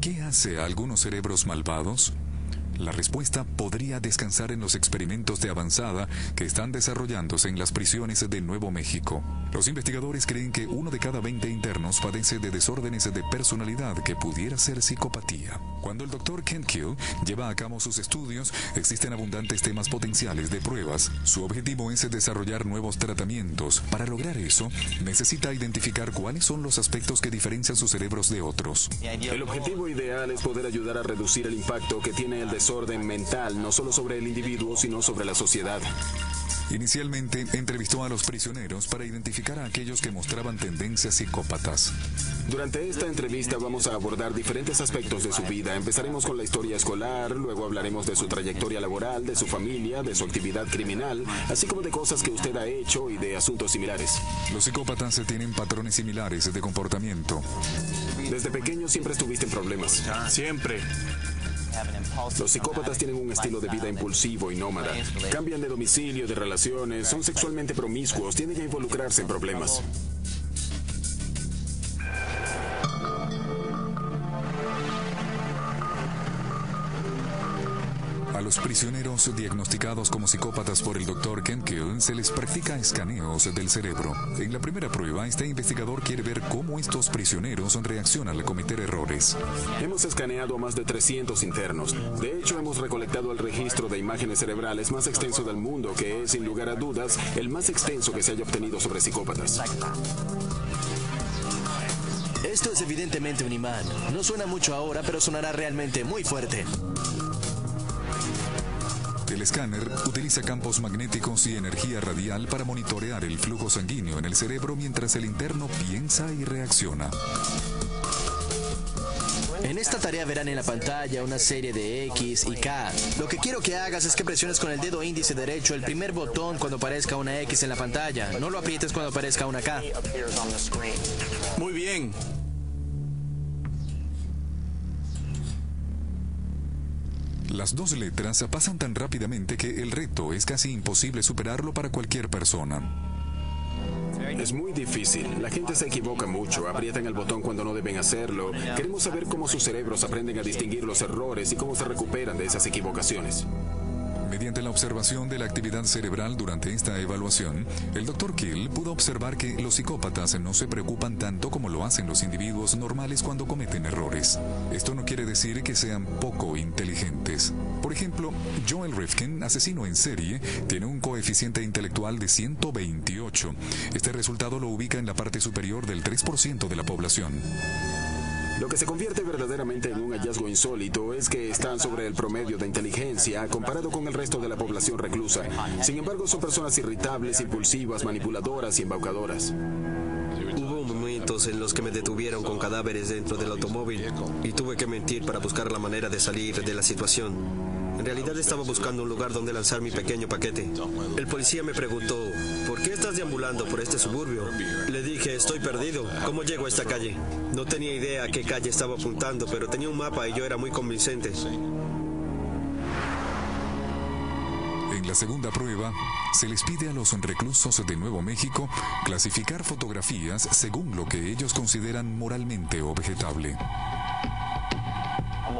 ¿Qué hace a algunos cerebros malvados? La respuesta podría descansar en los experimentos de avanzada que están desarrollándose en las prisiones de Nuevo México. Los investigadores creen que 1 de cada 20 internos padece de desórdenes de personalidad que pudiera ser psicopatía. Cuando el Dr. Ken Kill lleva a cabo sus estudios, existen abundantes temas potenciales de pruebas. Su objetivo es desarrollar nuevos tratamientos. Para lograr eso, necesita identificar cuáles son los aspectos que diferencian sus cerebros de otros. El objetivo ideal es poder ayudar a reducir el impacto que tiene el desorden mental, no solo sobre el individuo, sino sobre la sociedad. Inicialmente, entrevistó a los prisioneros para identificar a aquellos que mostraban tendencias psicópatas. Durante esta entrevista vamos a abordar diferentes aspectos de su vida. Empezaremos con la historia escolar, luego hablaremos de su trayectoria laboral, de su familia, de su actividad criminal, así como de cosas que usted ha hecho y de asuntos similares. Los psicópatas tienen patrones similares de comportamiento. Desde pequeño siempre estuviste en problemas. Siempre. Los psicópatas tienen un estilo de vida impulsivo y nómada. Cambian de domicilio, de relaciones, son sexualmente promiscuos, tienden a involucrarse en problemas. A los prisioneros diagnosticados como psicópatas por el Dr. Ken Kill se les practica escaneos del cerebro. En la primera prueba, este investigador quiere ver cómo estos prisioneros reaccionan al cometer errores. Hemos escaneado a más de 300 internos. De hecho, hemos recolectado el registro de imágenes cerebrales más extenso del mundo, que es, sin lugar a dudas, el más extenso que se haya obtenido sobre psicópatas. Esto es evidentemente un imán. No suena mucho ahora, pero sonará realmente muy fuerte. El escáner utiliza campos magnéticos y energía radial para monitorear el flujo sanguíneo en el cerebro mientras el interno piensa y reacciona. En esta tarea verán en la pantalla una serie de X y K. Lo que quiero que hagas es que presiones con el dedo índice derecho el primer botón cuando aparezca una X en la pantalla. No lo aprietes cuando aparezca una K. Muy bien. Las dos letras pasan tan rápidamente que el reto es casi imposible superarlo para cualquier persona. Es muy difícil. La gente se equivoca mucho, aprietan el botón cuando no deben hacerlo. Queremos saber cómo sus cerebros aprenden a distinguir los errores y cómo se recuperan de esas equivocaciones. Mediante la observación de la actividad cerebral durante esta evaluación, el Dr. Kill pudo observar que los psicópatas no se preocupan tanto como lo hacen los individuos normales cuando cometen errores. Esto no quiere decir que sean poco inteligentes. Por ejemplo, Joel Rifkin, asesino en serie, tiene un coeficiente intelectual de 128. Este resultado lo ubica en la parte superior del 3% de la población. Lo que se convierte verdaderamente en un hallazgo insólito es que están sobre el promedio de inteligencia comparado con el resto de la población reclusa. Sin embargo, son personas irritables, impulsivas, manipuladoras y embaucadoras. Hubo momentos en los que me detuvieron con cadáveres dentro del automóvil y tuve que mentir para buscar la manera de salir de la situación. En realidad estaba buscando un lugar donde lanzar mi pequeño paquete. El policía me preguntó, ¿por qué estás deambulando por este suburbio? Le dije, estoy perdido. ¿Cómo llego a esta calle? No tenía idea a qué calle estaba apuntando, pero tenía un mapa y yo era muy convincente. En la segunda prueba, se les pide a los reclusos de Nuevo México clasificar fotografías según lo que ellos consideran moralmente objetable.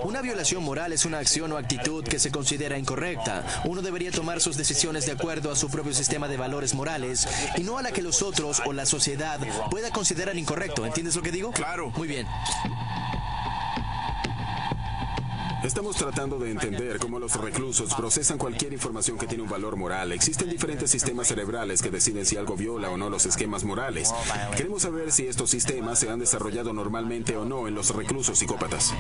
Una violación moral es una acción o actitud que se considera incorrecta. Uno debería tomar sus decisiones de acuerdo a su propio sistema de valores morales y no a la que los otros o la sociedad pueda considerar incorrecto. ¿Entiendes lo que digo? Claro. Muy bien. Estamos tratando de entender cómo los reclusos procesan cualquier información que tiene un valor moral. Existen diferentes sistemas cerebrales que deciden si algo viola o no los esquemas morales. Queremos saber si estos sistemas se han desarrollado normalmente o no en los reclusos psicópatas.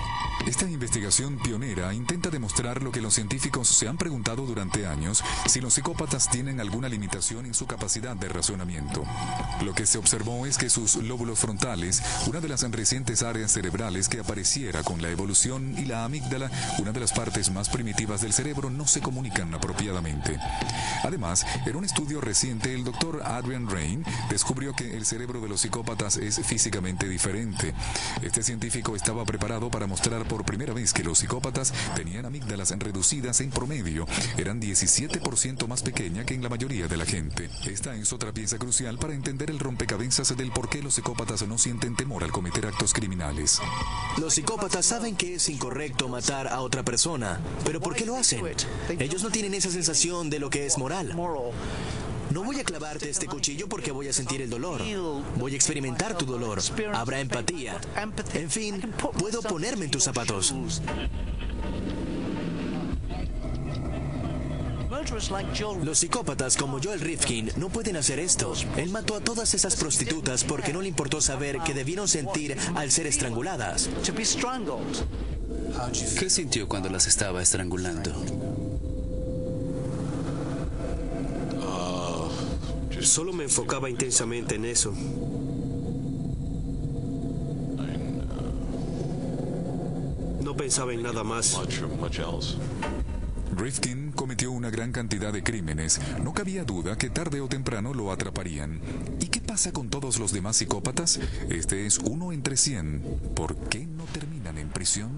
Esta investigación pionera intenta demostrar lo que los científicos se han preguntado durante años, si los psicópatas tienen alguna limitación en su capacidad de razonamiento. Lo que se observó es que sus lóbulos frontales, una de las recientes áreas cerebrales que apareciera con la evolución, y la amígdala, una de las partes más primitivas del cerebro, no se comunican apropiadamente. Además, en un estudio reciente, el doctor Adrian Rain descubrió que el cerebro de los psicópatas es físicamente diferente. Este científico estaba preparado para mostrar por primera vez que los psicópatas tenían amígdalas reducidas en promedio, eran 17% más pequeña que en la mayoría de la gente. Esta es otra pieza crucial para entender el rompecabezas del por qué los psicópatas no sienten temor al cometer actos criminales. Los psicópatas saben que es incorrecto matar a otra persona, pero ¿por qué lo hacen? Ellos no tienen esa sensación de lo que es moral. No voy a clavarte este cuchillo porque voy a sentir el dolor. Voy a experimentar tu dolor. Habrá empatía. En fin, puedo ponerme en tus zapatos. Los psicópatas como Joel Rifkin no pueden hacer esto. Él mató a todas esas prostitutas porque no le importó saber que debieron sentir al ser estranguladas. ¿Qué sintió cuando las estaba estrangulando? Solo me enfocaba intensamente en eso. No pensaba en nada más. Rifkin cometió una gran cantidad de crímenes. No cabía duda que tarde o temprano lo atraparían. ¿Y qué pasa con todos los demás psicópatas? Este es 1 entre 100. ¿Por qué no terminan en prisión?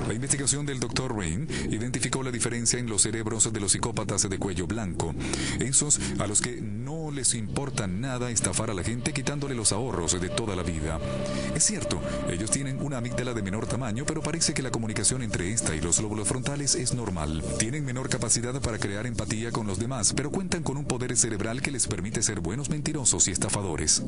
La investigación del Dr. Rain identificó la diferencia en los cerebros de los psicópatas de cuello blanco, esos a los que no les importa nada estafar a la gente quitándole los ahorros de toda la vida. Es cierto, ellos tienen una amígdala de menor tamaño, pero parece que la comunicación entre esta y los lóbulos frontales es normal. Tienen menor capacidad para crear empatía con los demás, pero cuentan con un poder cerebral que les permite ser buenos mentirosos y estafadores.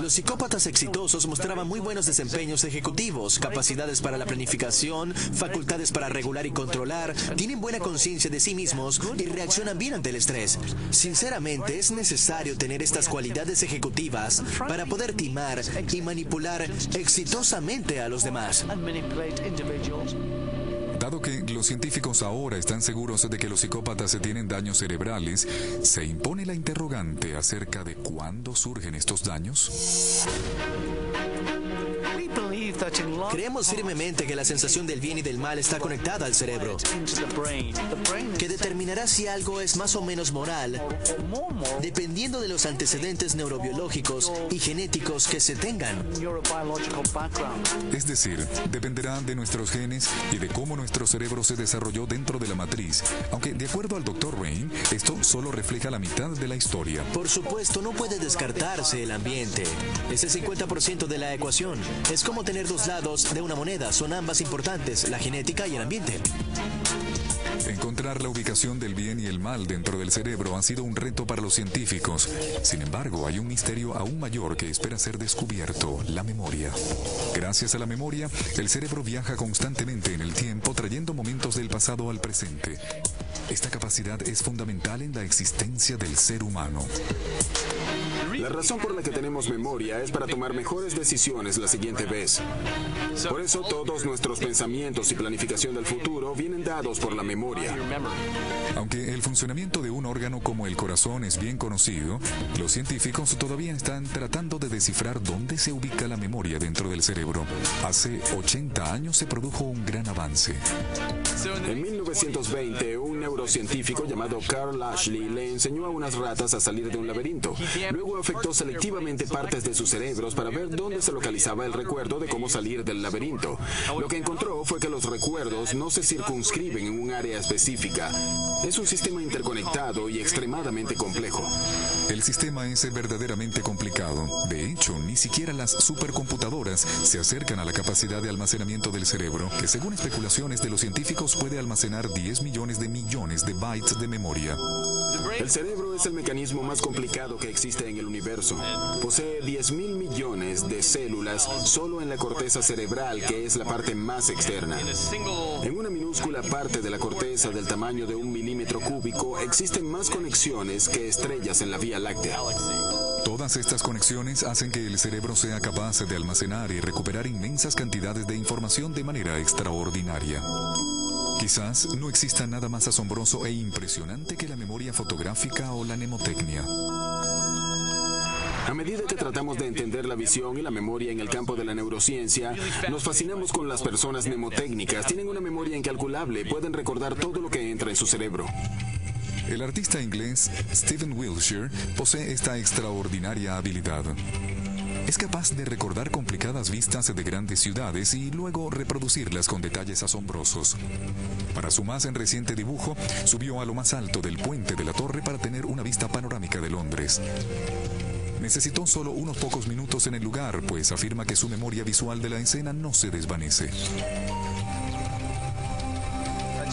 Los psicópatas exitosos mostraban muy buenos desempeños ejecutivos, capacidades para la planificación, facultades para regular y controlar, tienen buena conciencia de sí mismos y reaccionan bien ante el estrés. Sinceramente, es necesario tener estas cualidades ejecutivas para poder timar y manipular exitosamente a los demás. Dado que los científicos ahora están seguros de que los psicópatas tienen daños cerebrales, ¿se impone la interrogante acerca de cuándo surgen estos daños? Creemos firmemente que la sensación del bien y del mal está conectada al cerebro, que determinará si algo es más o menos moral, dependiendo de los antecedentes neurobiológicos y genéticos que se tengan. Es decir, dependerá de nuestros genes y de cómo nuestro cerebro se desarrolló dentro de la matriz, aunque de acuerdo al Dr. Rain, esto solo refleja la mitad de la historia. Por supuesto, no puede descartarse el ambiente. Es el 50% de la ecuación. Es como tener dos lados de una moneda. Son ambas importantes, la genética y el ambiente. Encontrar la ubicación del bien y el mal dentro del cerebro ha sido un reto para los científicos. Sin embargo, hay un misterio aún mayor que espera ser descubierto: la memoria. Gracias a la memoria, el cerebro viaja constantemente en el tiempo, trayendo momentos del pasado al presente. Esta capacidad es fundamental en la existencia del ser humano. La razón por la que tenemos memoria es para tomar mejores decisiones la siguiente vez. Por eso todos nuestros pensamientos y planificación del futuro vienen dados por la memoria. Aunque el funcionamiento de un órgano como el corazón es bien conocido, los científicos todavía están tratando de descifrar dónde se ubica la memoria dentro del cerebro. Hace 80 años se produjo un gran avance. En 1920, un neurocientífico llamado Carl Ashley le enseñó a unas ratas a salir de un laberinto. Luego afectó selectivamente partes de sus cerebros para ver dónde se localizaba el recuerdo de cómo salir del laberinto. Lo que encontró fue que los recuerdos no se circunscriben en un área específica. Es un sistema interconectado y extremadamente complejo. El sistema es verdaderamente complicado. De hecho, ni siquiera las supercomputadoras se acercan a la capacidad de almacenamiento del cerebro, que según especulaciones de los científicos puede almacenar 10 millones de bytes de memoria. El cerebro es el mecanismo más complicado que existe en el universo. Posee 10.000 millones de células solo en la corteza cerebral, que es la parte más externa. En una minúscula parte de la corteza del tamaño de 1 milímetro cúbico existen más conexiones que estrellas en la Vía Láctea. Todas estas conexiones hacen que el cerebro sea capaz de almacenar y recuperar inmensas cantidades de información de manera extraordinaria. Quizás no exista nada más asombroso e impresionante que la memoria fotográfica o la mnemotecnia. A medida que tratamos de entender la visión y la memoria en el campo de la neurociencia, nos fascinamos con las personas mnemotécnicas. Tienen una memoria incalculable, pueden recordar todo lo que entra en su cerebro. El artista inglés Stephen Wilshire posee esta extraordinaria habilidad. Es capaz de recordar complicadas vistas de grandes ciudades y luego reproducirlas con detalles asombrosos. Para su más reciente dibujo, subió a lo más alto del puente de la torre para tener una vista panorámica de Londres. Necesitó solo unos pocos minutos en el lugar, pues afirma que su memoria visual de la escena no se desvanece.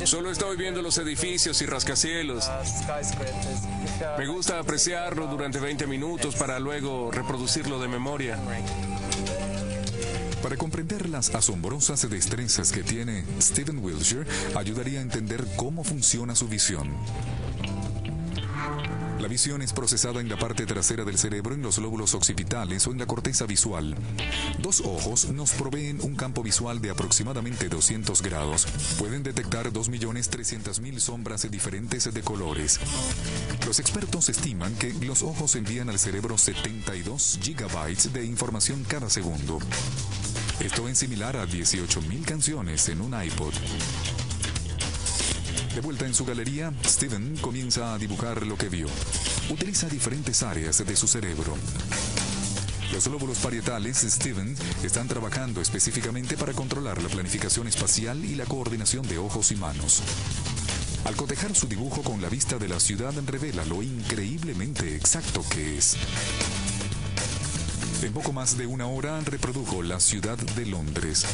Solo estoy viendo los edificios y rascacielos. Me gusta apreciarlo durante 20 minutos para luego reproducirlo de memoria. Para comprender las asombrosas destrezas que tiene, Steven Wilshire ayudaría a entender cómo funciona su visión. La visión es procesada en la parte trasera del cerebro, en los lóbulos occipitales o en la corteza visual. Dos ojos nos proveen un campo visual de aproximadamente 200 grados. Pueden detectar 2.300.000 sombras diferentes de colores. Los expertos estiman que los ojos envían al cerebro 72 gigabytes de información cada segundo. Esto es similar a 18.000 canciones en un iPod. De vuelta en su galería, Steven comienza a dibujar lo que vio. Utiliza diferentes áreas de su cerebro. Los lóbulos parietales, Steven, están trabajando específicamente para controlar la planificación espacial y la coordinación de ojos y manos. Al cotejar su dibujo con la vista de la ciudad, revela lo increíblemente exacto que es. En poco más de una hora reprodujo la ciudad de Londres.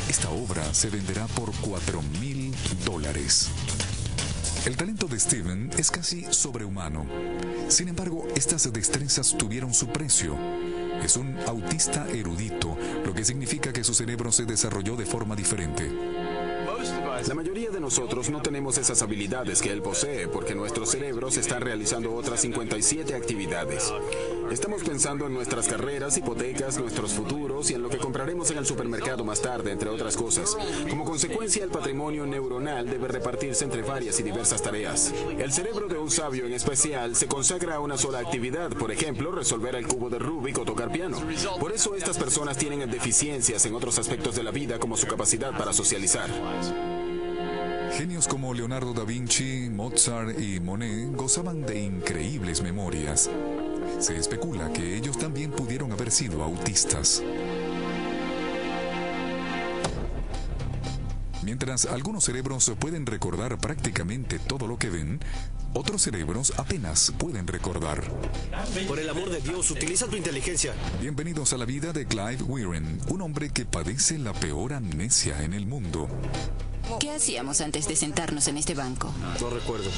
Esta obra se venderá por $4.000. El talento de Steven es casi sobrehumano. Sin embargo, estas destrezas tuvieron su precio. Es un autista erudito, lo que significa que su cerebro se desarrolló de forma diferente. La mayoría de nosotros no tenemos esas habilidades que él posee porque nuestros cerebros están realizando otras 57 actividades. Estamos pensando en nuestras carreras, hipotecas, nuestros futuros y en lo que compraremos en el supermercado más tarde, entre otras cosas. Como consecuencia, el patrimonio neuronal debe repartirse entre varias y diversas tareas. El cerebro de un sabio en especial se consagra a una sola actividad, por ejemplo, resolver el cubo de Rubik o tocar piano. Por eso estas personas tienen deficiencias en otros aspectos de la vida, como su capacidad para socializar. Genios como Leonardo da Vinci, Mozart y Monet gozaban de increíbles memorias. Se especula que ellos también pudieron haber sido autistas. Mientras algunos cerebros pueden recordar prácticamente todo lo que ven, otros cerebros apenas pueden recordar. Por el amor de Dios, utiliza tu inteligencia. Bienvenidos a la vida de Clive Weirin, un hombre que padece la peor amnesia en el mundo. ¿Qué hacíamos antes de sentarnos en este banco? No recuerdo.